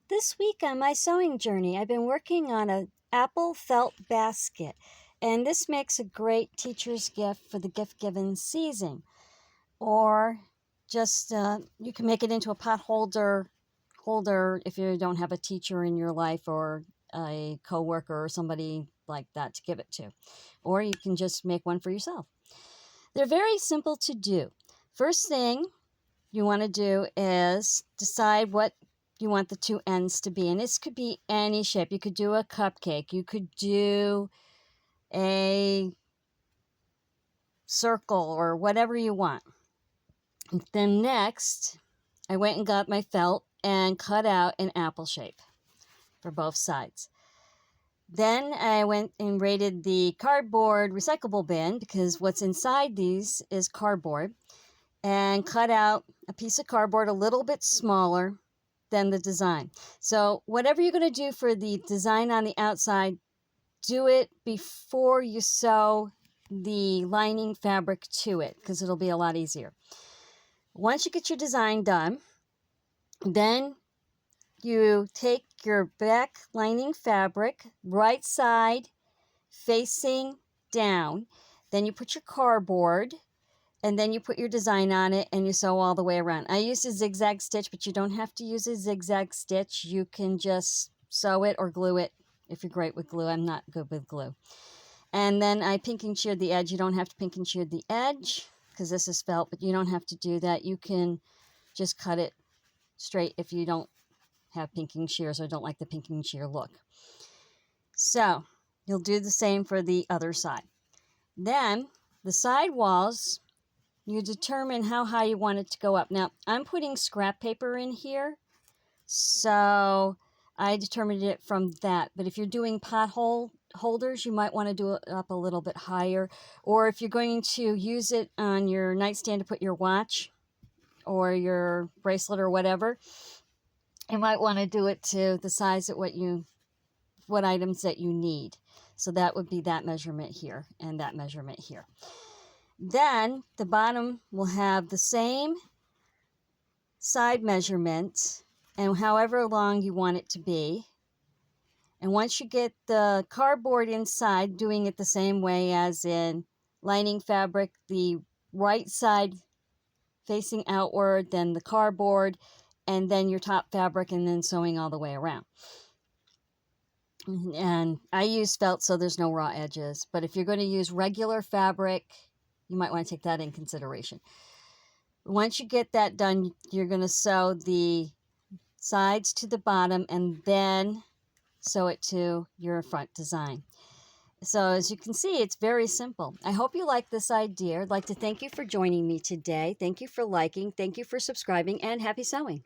This week on my sewing journey, I've been working on an apple felt basket, and this makes a great teacher's gift for the gift-giving season. Or just you can make it into a pot holder if you don't have a teacher in your life or a coworker or somebody like that to give it to. Or you can just make one for yourself. They're very simple to do. First thing you want to do is decide what you want the two ends to be. And this could be any shape. You could do a cupcake. You could do a circle or whatever you want. Then next, I went and got my felt and cut out an apple shape for both sides. Then I went and raided the cardboard recyclable bin because what's inside these is cardboard, and cut out a piece of cardboard a little bit smaller than the design. So whatever you're going to do for the design on the outside, do it before you sew the lining fabric to it because it'll be a lot easier. Once you get your design done, then you take your back lining fabric, right side facing down. Then you put your cardboard, and then you put your design on it and you sew all the way around. I used a zigzag stitch, but you don't have to use a zigzag stitch. You can just sew it or glue it if you're great with glue. I'm not good with glue. And then I pink and sheared the edge. You don't have to pink and shear the edge because this is felt, but you don't have to do that. You can just cut it straight if you don't have pinking shears or don't like the pinking shear look. So you'll do the same for the other side. Then the side walls, you determine how high you want it to go up. Now, I'm putting scrap paper in here, so I determined it from that. But if you're doing pot holders, you might want to do it up a little bit higher. Or if you're going to use it on your nightstand to put your watch or your bracelet or whatever, you might want to do it to the size of what items that you need. So that would be that measurement here and that measurement here. Then the bottom will have the same side measurement and however long you want it to be. And once you get the cardboard inside, doing it the same way as in lining fabric, the right side facing outward, then the cardboard, and then your top fabric, and then sewing all the way around. And I use felt so there's no raw edges, but if you're going to use regular fabric, you might want to take that in consideration. Once you get that done, you're going to sew the sides to the bottom and then sew it to your front design. So as you can see, it's very simple. I hope you like this idea. I'd like to thank you for joining me today. Thank you for liking, thank you for subscribing, and happy sewing.